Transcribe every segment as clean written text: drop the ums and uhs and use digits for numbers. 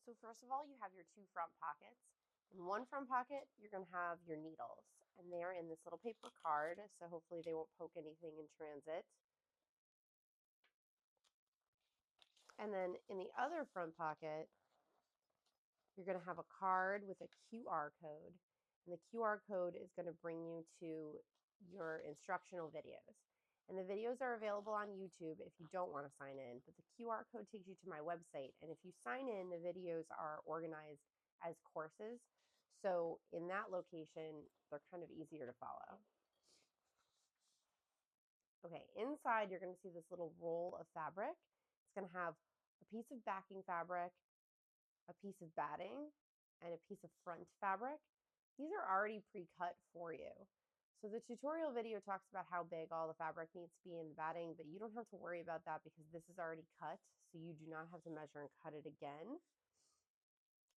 So first of all, you have your two front pockets. In one front pocket, you're going to have your needles, and they're in this little paper card, so hopefully they won't poke anything in transit. And then in the other front pocket, you're going to have a card with a QR code, and the QR code is going to bring you to your instructional videos. And the videos are available on YouTube if you don't want to sign in, but the QR code takes you to my website. And if you sign in, the videos are organized as courses. So in that location, they're kind of easier to follow. Okay, inside you're going to see this little roll of fabric. It's going to have a piece of backing fabric, a piece of batting, and a piece of front fabric. These are already pre-cut for you. So the tutorial video talks about how big all the fabric needs to be in the batting, but you don't have to worry about that because this is already cut, so you do not have to measure and cut it again.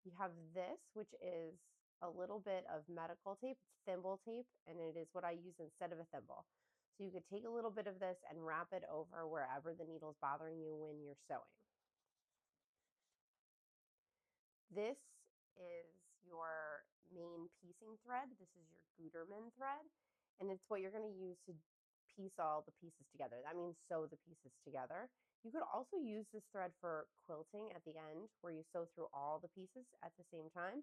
You have this, which is a little bit of medical tape. It's thimble tape, and it is what I use instead of a thimble. So you could take a little bit of this and wrap it over wherever the needle is bothering you when you're sewing. This is your main piecing thread. This is your Gutermann thread, and it's what you're going to use to piece all the pieces together. That means sew the pieces together. You could also use this thread for quilting at the end, where you sew through all the pieces at the same time.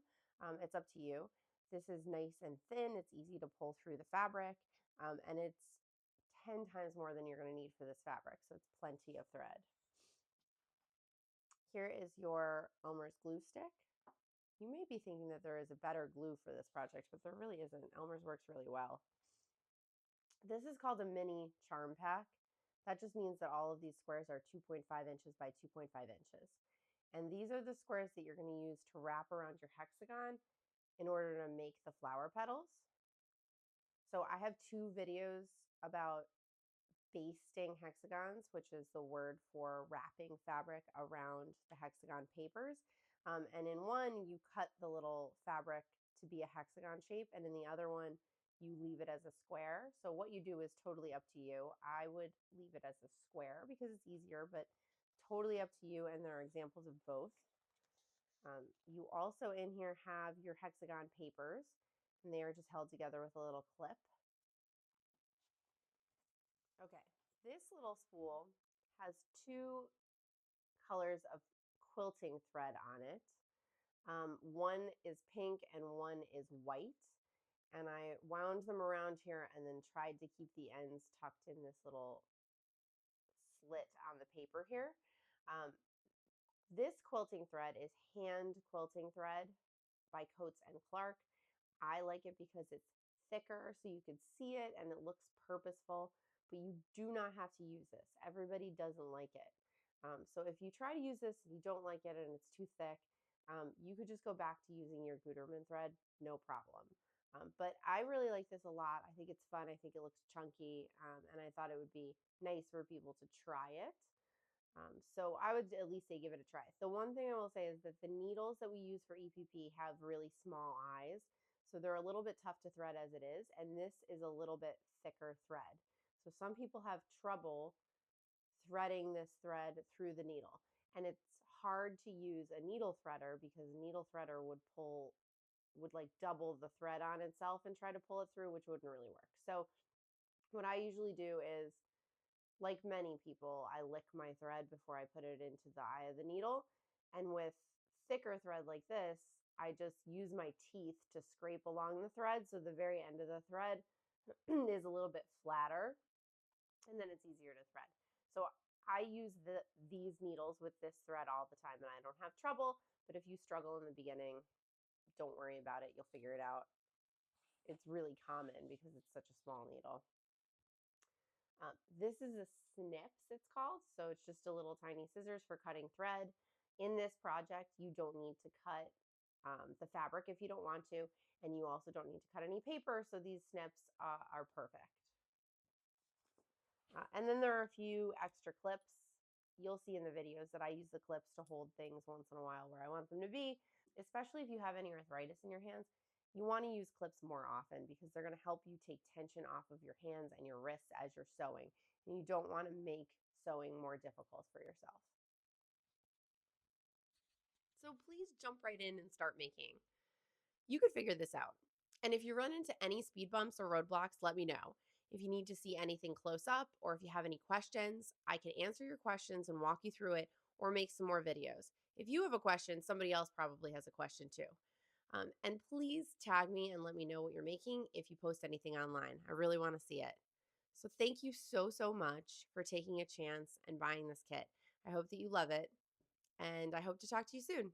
It's up to you. This is nice and thin. It's easy to pull through the fabric, and it's 10 times more than you're going to need for this fabric, so it's plenty of thread. Here is your Elmer's glue stick. You may be thinking that there is a better glue for this project, but there really isn't. Elmer's works really well. This is called a mini charm pack. That just means that all of these squares are 2.5 inches by 2.5 inches. And these are the squares that you're going to use to wrap around your hexagon in order to make the flower petals. So I have two videos about basting hexagons, which is the word for wrapping fabric around the hexagon papers. And in one, you cut the little fabric to be a hexagon shape, and in the other one, you leave it as a square. So what you do is totally up to you. I would leave it as a square because it's easier, but totally up to you, and there are examples of both. You also in here have your hexagon papers, and they are just held together with a little clip. Okay, this little spool has two colors of quilting thread on it. One is pink and one is white. And I wound them around here and then tried to keep the ends tucked in this little slit on the paper here. This quilting thread is hand quilting thread by Coates and Clark. I like it because it's thicker so you could see it and it looks purposeful, but you do not have to use this. Everybody doesn't like it. So if you try to use this and you don't like it and it's too thick, you could just go back to using your Gutermann thread, no problem. But I really like this a lot. I think it's fun. I think it looks chunky, and I thought it would be nice for people to try it. So I would at least say give it a try. The one thing I will say is that the needles that we use for EPP have really small eyes, so they're a little bit tough to thread as it is, and this is a little bit thicker thread. So some people have trouble threading this thread through the needle, and it's hard to use a needle threader because a needle threader would like double the thread on itself and try to pull it through, which wouldn't really work. So what I usually do is, like many people, I lick my thread before I put it into the eye of the needle. And with thicker thread like this, I just use my teeth to scrape along the thread so the very end of the thread is a little bit flatter, and then it's easier to thread. So I use these needles with this thread all the time, and I don't have trouble, but if you struggle in the beginning, don't worry about it. You'll figure it out. It's really common because it's such a small needle. This is a snips, it's called. So it's just a little tiny scissors for cutting thread. In this project, you don't need to cut the fabric if you don't want to, and you also don't need to cut any paper, so these snips are perfect. And then there are a few extra clips. You'll see in the videos that I use the clips to hold things once in a while where I want them to be, especially if you have any arthritis in your hands. You want to use clips more often because they're going to help you take tension off of your hands and your wrists as you're sewing. And you don't want to make sewing more difficult for yourself. So please jump right in and start making. You could figure this out. And if you run into any speed bumps or roadblocks, let me know. If you need to see anything close up or if you have any questions, I can answer your questions and walk you through it or make some more videos. If you have a question, somebody else probably has a question too. And please tag me and let me know what you're making if you post anything online. I really want to see it. So thank you so, so much for taking a chance and buying this kit. I hope that you love it, and I hope to talk to you soon.